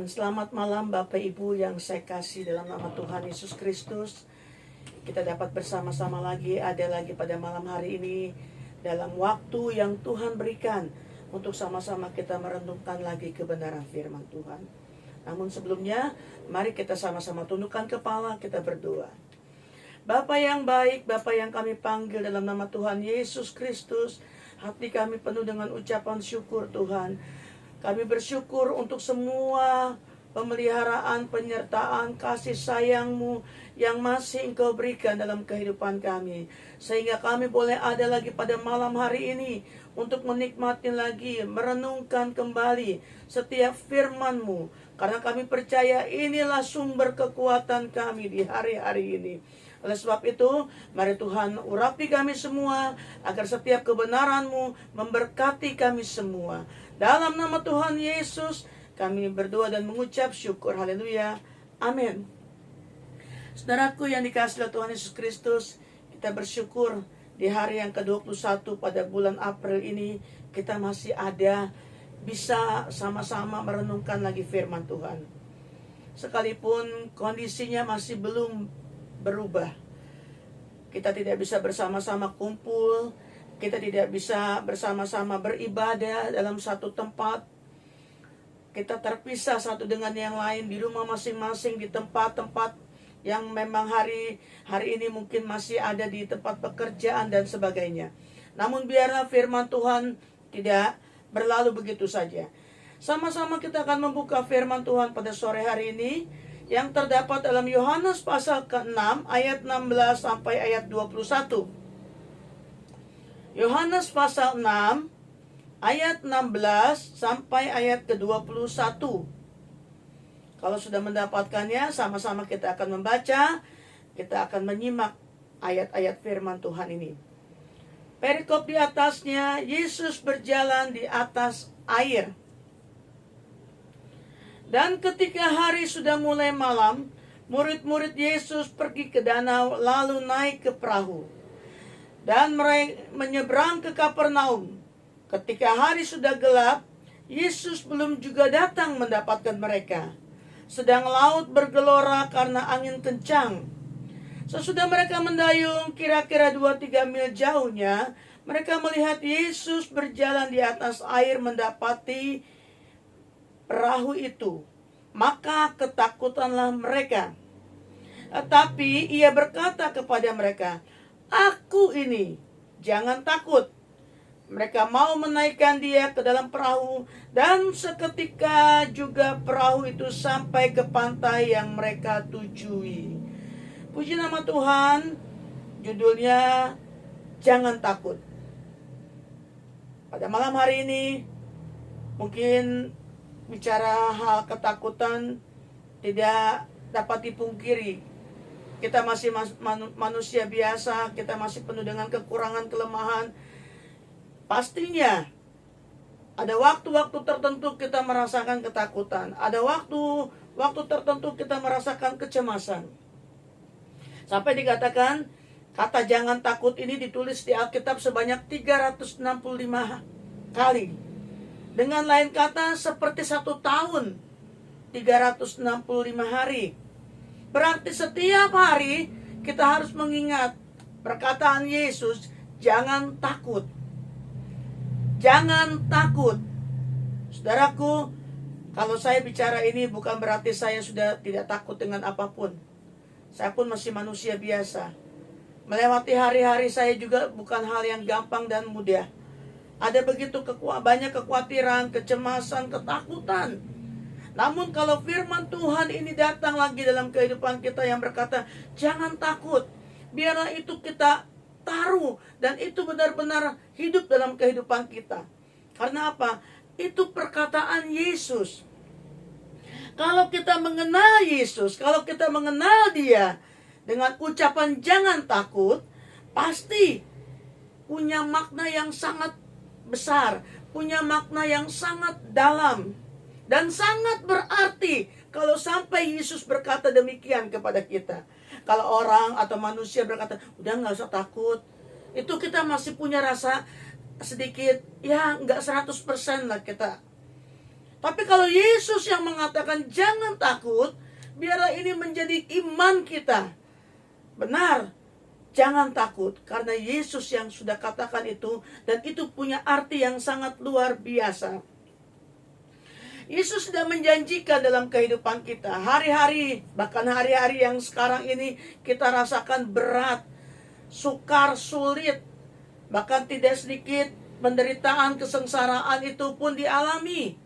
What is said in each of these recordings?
Tuhan, selamat malam Bapak Ibu yang saya kasih dalam nama Tuhan Yesus Kristus. Kita dapat bersama-sama lagi, ada lagi pada malam hari ini dalam waktu yang Tuhan berikan untuk sama-sama kita merenungkan lagi kebenaran firman Tuhan. Namun sebelumnya, mari kita sama-sama tundukkan kepala, kita berdoa. Bapa yang baik, Bapa yang kami panggil dalam nama Tuhan Yesus Kristus, hati kami penuh dengan ucapan syukur Tuhan. Kami bersyukur untuk semua pemeliharaan, penyertaan, kasih sayang-Mu yang masih Engkau berikan dalam kehidupan kami. Sehingga kami boleh ada lagi pada malam hari ini untuk menikmati lagi, merenungkan kembali setiap firman-Mu. Karena kami percaya inilah sumber kekuatan kami di hari-hari ini. Oleh sebab itu, mari Tuhan urapi kami semua, agar setiap kebenaran-Mu memberkati kami semua. Dalam nama Tuhan Yesus, kami berdoa dan mengucap syukur. Haleluya. Amin. Saudaraku yang dikasihi oleh Tuhan Yesus Kristus, kita bersyukur di hari yang ke-21 pada bulan April ini, kita masih ada, bisa sama-sama merenungkan lagi firman Tuhan. Sekalipun kondisinya masih belum berubah, kita tidak bisa bersama-sama kumpul, kita tidak bisa bersama-sama beribadah dalam satu tempat. Kita terpisah satu dengan yang lain di rumah masing-masing, di tempat-tempat yang memang hari ini mungkin masih ada di tempat pekerjaan dan sebagainya. Namun biarlah firman Tuhan tidak berlalu begitu saja. Sama-sama kita akan membuka firman Tuhan pada sore hari ini yang terdapat dalam Yohanes pasal ke-6 ayat 16 sampai ayat 21. Yohanes pasal 6 ayat 16 sampai ayat ke-21. Kalau sudah mendapatkannya, sama-sama kita akan membaca, kita akan menyimak ayat-ayat firman Tuhan ini. Perikop di atasnya, Yesus berjalan di atas air. Dan ketika hari sudah mulai malam, murid-murid Yesus pergi ke danau lalu naik ke perahu dan menyeberang ke Kapernaum. Ketika hari sudah gelap, Yesus belum juga datang mendapatkan mereka. Sedang laut bergelora karena angin kencang. Sesudah mereka mendayung kira-kira 2-3 mil jauhnya, mereka melihat Yesus berjalan di atas air mendapati perahu itu. Maka ketakutanlah mereka. Tetapi ia berkata kepada mereka, "Aku ini, jangan takut." Mereka mau menaikkan dia ke dalam perahu, dan seketika juga perahu itu sampai ke pantai yang mereka tujui. Puji nama Tuhan. Judulnya, Jangan Takut. Pada malam hari ini, mungkin bicara hal ketakutan tidak dapat dipungkiri. Kita masih manusia biasa, kita masih penuh dengan kekurangan, kelemahan. Pastinya ada waktu-waktu tertentu kita merasakan ketakutan. Ada waktu tertentu kita merasakan kecemasan. Sampai dikatakan kata jangan takut ini ditulis di Alkitab sebanyak 365 kali. Dengan lain kata seperti 1 tahun 365 hari. Berarti setiap hari kita harus mengingat perkataan Yesus, jangan takut. Jangan takut. Saudaraku, kalau saya bicara ini bukan berarti saya sudah tidak takut dengan apapun. Saya pun masih manusia biasa. Melewati hari-hari saya juga bukan hal yang gampang dan mudah. Ada begitu banyak kekhawatiran, kecemasan, ketakutan. Namun kalau firman Tuhan ini datang lagi dalam kehidupan kita yang berkata, jangan takut. Biarlah itu kita taruh dan itu benar-benar hidup dalam kehidupan kita. Karena apa? Itu perkataan Yesus. Kalau kita mengenal Yesus, kalau kita mengenal Dia dengan ucapan jangan takut, pasti punya makna yang sangat besar, punya makna yang sangat dalam dan sangat berarti kalau sampai Yesus berkata demikian kepada kita. Kalau orang atau manusia berkata, udah gak usah takut, itu kita masih punya rasa sedikit, ya gak 100% lah kita. Tapi kalau Yesus yang mengatakan jangan takut, biarlah ini menjadi iman kita. Benar, jangan takut, karena Yesus yang sudah katakan itu, dan itu punya arti yang sangat luar biasa. Yesus sudah menjanjikan dalam kehidupan kita, hari-hari, bahkan hari-hari yang sekarang ini kita rasakan berat, sukar, sulit, bahkan tidak sedikit penderitaan, kesengsaraan itu pun dialami.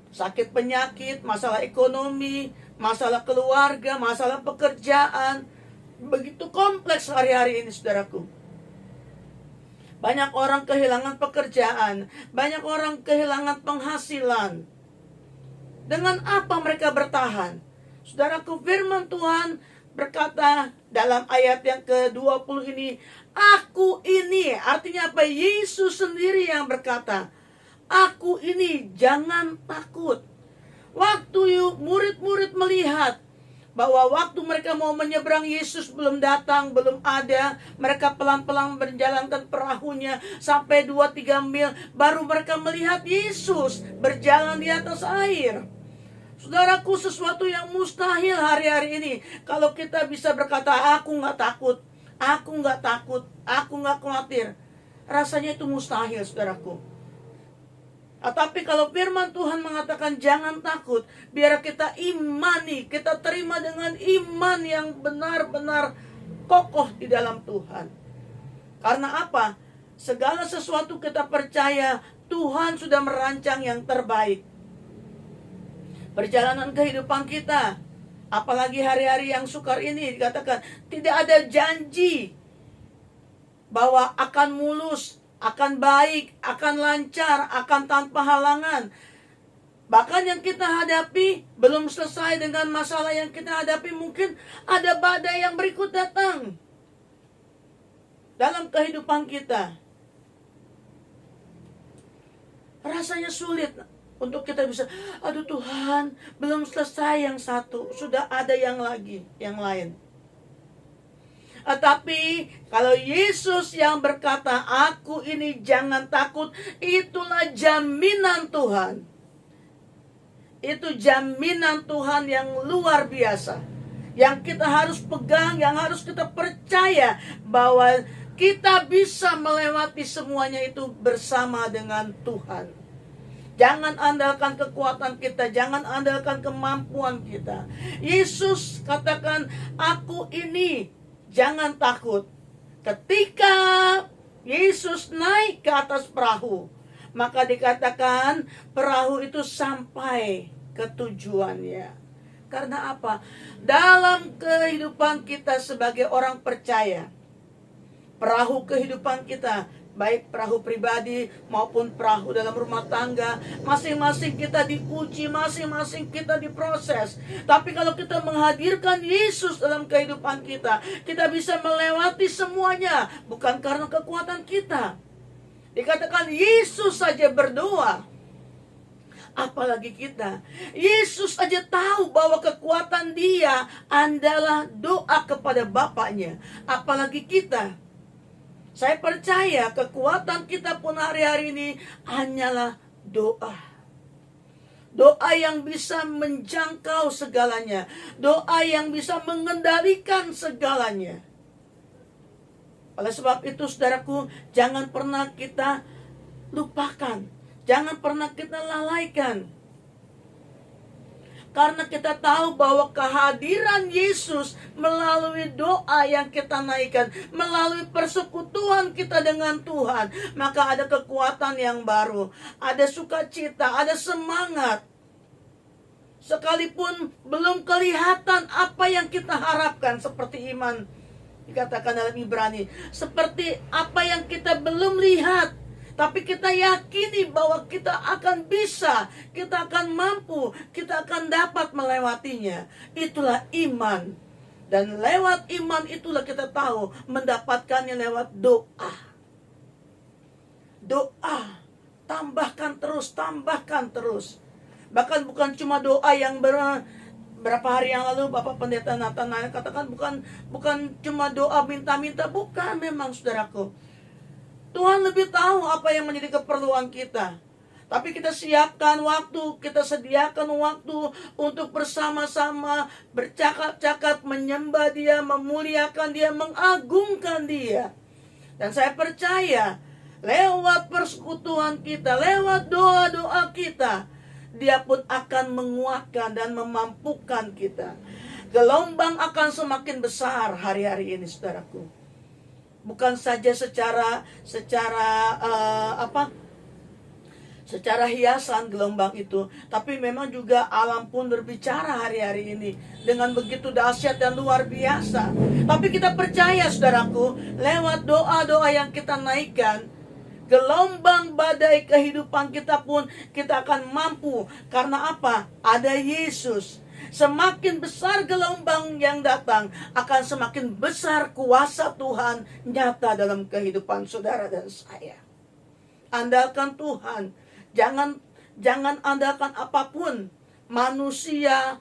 Sakit penyakit, masalah ekonomi, masalah keluarga, masalah pekerjaan, begitu kompleks hari-hari ini, saudaraku. Banyak orang kehilangan pekerjaan, banyak orang kehilangan penghasilan. Dengan apa mereka bertahan? Saudaraku, firman Tuhan berkata dalam ayat yang ke-20 ini, aku ini, artinya apa? Yesus sendiri yang berkata, aku ini, jangan takut. Waktu murid-murid melihat bahwa waktu mereka mau menyeberang, Yesus belum datang, belum ada. Mereka pelan-pelan menjalankan perahunya sampai 2-3 mil. Baru mereka melihat Yesus berjalan di atas air. Saudaraku, sesuatu yang mustahil hari-hari ini. Kalau kita bisa berkata, aku gak takut, aku gak takut, aku gak khawatir. Rasanya itu mustahil, saudaraku. Tapi kalau firman Tuhan mengatakan jangan takut, biar kita imani, kita terima dengan iman yang benar-benar kokoh di dalam Tuhan. Karena apa? Segala sesuatu kita percaya Tuhan sudah merancang yang terbaik. Perjalanan kehidupan kita, apalagi hari-hari yang sukar ini, dikatakan tidak ada janji bahwa akan mulus, akan baik, akan lancar, akan tanpa halangan. Bahkan yang kita hadapi belum selesai dengan masalah yang kita hadapi, mungkin ada badai yang berikut datang dalam kehidupan kita. Rasanya sulit untuk kita bisa, aduh Tuhan, belum selesai yang satu, sudah ada yang lagi, yang lain. Tapi kalau Yesus yang berkata, aku ini jangan takut, itulah jaminan Tuhan. Itu jaminan Tuhan yang luar biasa, yang kita harus pegang, yang harus kita percaya, bahwa kita bisa melewati semuanya itu bersama dengan Tuhan. Jangan andalkan kekuatan kita, jangan andalkan kemampuan kita. Yesus katakan, aku ini jangan takut. Ketika Yesus naik ke atas perahu, maka dikatakan perahu itu sampai ke tujuannya. Karena apa? Dalam kehidupan kita sebagai orang percaya, perahu kehidupan kita, baik perahu pribadi maupun perahu dalam rumah tangga, masing-masing kita diuji, masing-masing kita diproses. Tapi kalau kita menghadirkan Yesus dalam kehidupan kita, kita bisa melewati semuanya, bukan karena kekuatan kita. Dikatakan Yesus saja berdoa, apalagi kita. Yesus saja tahu bahwa kekuatan dia adalah doa kepada Bapaknya, apalagi kita. Saya percaya kekuatan kita pun hari-hari ini hanyalah doa. Doa yang bisa menjangkau segalanya. Doa yang bisa mengendalikan segalanya. Oleh sebab itu, saudaraku, jangan pernah kita lupakan. Jangan pernah kita lalaikan. Karena kita tahu bahwa kehadiran Yesus melalui doa yang kita naikkan, melalui persekutuan kita dengan Tuhan, maka ada kekuatan yang baru, ada sukacita, ada semangat. Sekalipun belum kelihatan apa yang kita harapkan, seperti iman dikatakan dalam Ibrani, seperti apa yang kita belum lihat, tapi kita yakini bahwa kita akan bisa, kita akan mampu, kita akan dapat melewatinya. Itulah iman. Dan lewat iman itulah kita tahu mendapatkannya lewat doa. Doa. Tambahkan terus, tambahkan terus. Bahkan bukan cuma doa yang berapa hari yang lalu Bapak Pendeta Nathanael katakan, bukan cuma doa minta-minta, bukan memang, saudaraku. Tuhan lebih tahu apa yang menjadi keperluan kita. Tapi kita siapkan waktu, kita sediakan waktu untuk bersama-sama bercakap-cakap, menyembah Dia, memuliakan Dia, mengagungkan Dia. Dan saya percaya lewat persekutuan kita, lewat doa-doa kita, Dia pun akan menguatkan dan memampukan kita. Gelombang akan semakin besar hari-hari ini, saudaraku. Bukan saja secara hiasan gelombang itu, tapi memang juga alam pun berbicara hari-hari ini dengan begitu dahsyat dan luar biasa. Tapi kita percaya, saudaraku, lewat doa-doa yang kita naikkan, gelombang badai kehidupan kita pun kita akan mampu. Karena apa? Ada Yesus. Semakin besar gelombang yang datang, akan semakin besar kuasa Tuhan nyata dalam kehidupan saudara dan saya. Andalkan Tuhan. Jangan andalkan apapun. Manusia,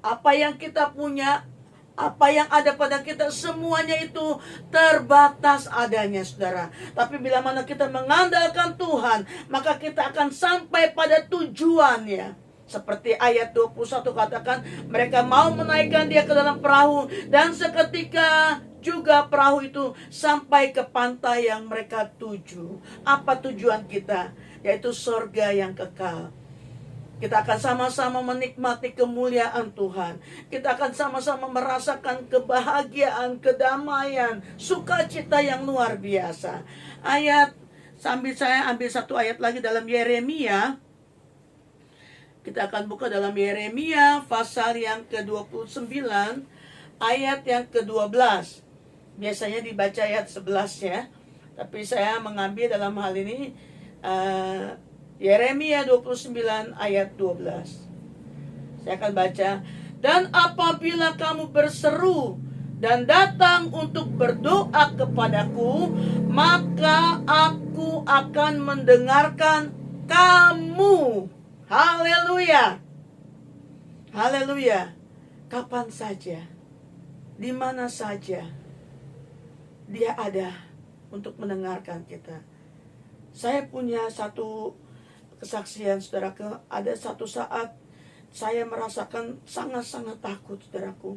apa yang kita punya, apa yang ada pada kita, semuanya itu terbatas adanya, saudara. Tapi bila mana kita mengandalkan Tuhan, maka kita akan sampai pada tujuannya. Seperti ayat 21 katakan, mereka mau menaikkan Dia ke dalam perahu, dan seketika juga perahu itu sampai ke pantai yang mereka tuju. Apa tujuan kita? Yaitu sorga yang kekal. Kita akan sama-sama menikmati kemuliaan Tuhan. Kita akan sama-sama merasakan kebahagiaan, kedamaian, sukacita yang luar biasa. Saya ambil satu ayat lagi dalam Yeremia. Kita akan buka dalam Yeremia pasal yang ke-29, ayat yang ke-12. Biasanya dibaca ayat 11 ya. Tapi saya mengambil dalam hal ini Yeremia 29 ayat 12. Saya akan baca. Dan apabila kamu berseru dan datang untuk berdoa kepadaku, maka aku akan mendengarkan kamu. Haleluya. Haleluya. Kapan saja, di mana saja, Dia ada untuk mendengarkan kita. Saya punya satu kesaksian, saudaraku. Ada satu saat saya merasakan sangat-sangat takut, saudaraku.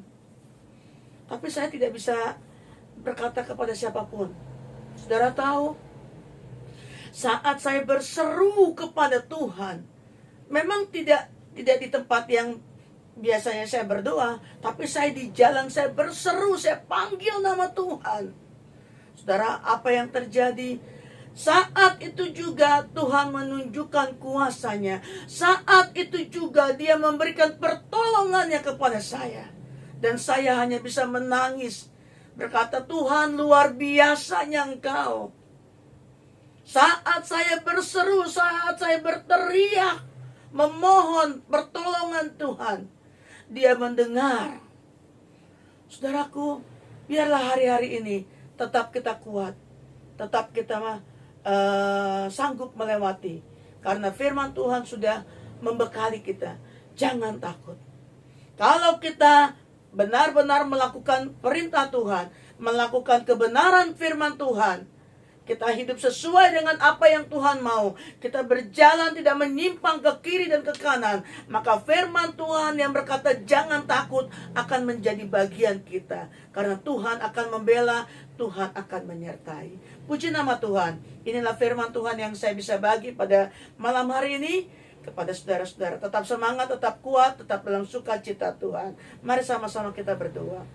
Tapi saya tidak bisa berkata kepada siapapun. Saudara tahu, saat saya berseru kepada Tuhan, memang tidak di tempat yang biasanya saya berdoa, tapi saya di jalan, saya berseru, saya panggil nama Tuhan. Saudara, apa yang terjadi? Saat itu juga Tuhan menunjukkan kuasa-Nya. Saat itu juga Dia memberikan pertolongannya kepada saya. Dan saya hanya bisa menangis, berkata, Tuhan, luar biasanya Engkau. Saat saya berseru, saat saya berteriak, memohon pertolongan Tuhan, Dia mendengar. Saudaraku, biarlah hari-hari ini tetap kita kuat, tetap kita sanggup melewati. Karena firman Tuhan sudah membekali kita. Jangan takut. Kalau kita benar-benar melakukan perintah Tuhan, melakukan kebenaran firman Tuhan, kita hidup sesuai dengan apa yang Tuhan mau, kita berjalan tidak menyimpang ke kiri dan ke kanan, maka firman Tuhan yang berkata jangan takut akan menjadi bagian kita. Karena Tuhan akan membela, Tuhan akan menyertai. Puji nama Tuhan. Inilah firman Tuhan yang saya bisa bagi pada malam hari ini kepada saudara-saudara. Tetap semangat, tetap kuat, tetap dalam sukacita Tuhan. Mari sama-sama kita berdoa.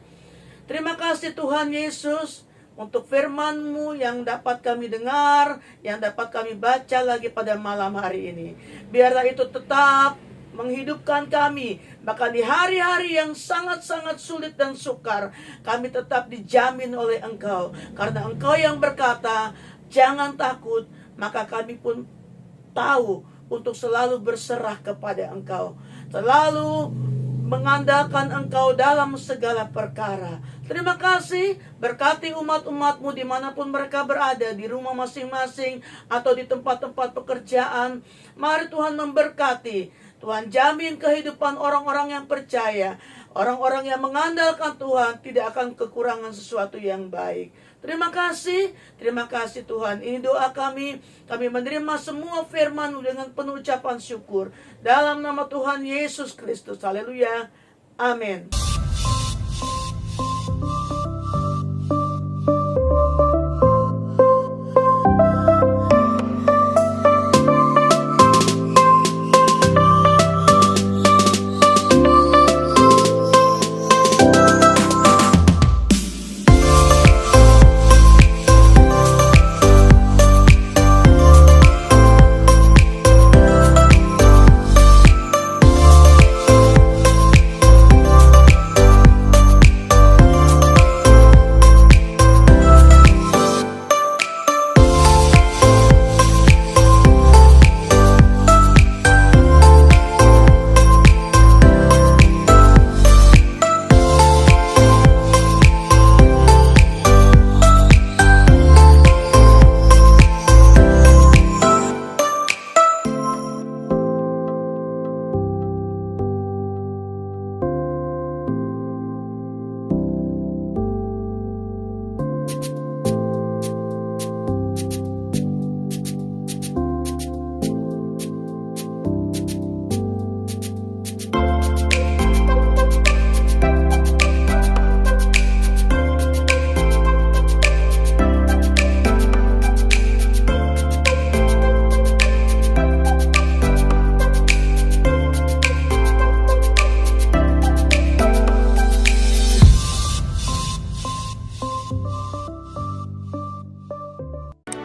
Terima kasih Tuhan Yesus untuk firman-Mu yang dapat kami dengar, yang dapat kami baca lagi pada malam hari ini. Biarlah itu tetap menghidupkan kami. Bahkan di hari-hari yang sangat-sangat sulit dan sukar, kami tetap dijamin oleh Engkau. Karena Engkau yang berkata, jangan takut, maka kami pun tahu untuk selalu berserah kepada Engkau. Selalu mengandalkan Engkau dalam segala perkara. Terima kasih, berkati umat-umat-Mu dimanapun mereka berada, di rumah masing-masing atau di tempat-tempat pekerjaan. Mari Tuhan memberkati. Tuhan jamin kehidupan orang-orang yang percaya. Orang-orang yang mengandalkan Tuhan tidak akan kekurangan sesuatu yang baik. Terima kasih Tuhan. Ini doa kami. Kami menerima semua firman-Mu dengan penuh ucapan syukur. Dalam nama Tuhan Yesus Kristus. Haleluya. Amin.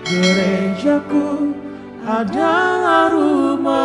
Gerejaku adalah rumah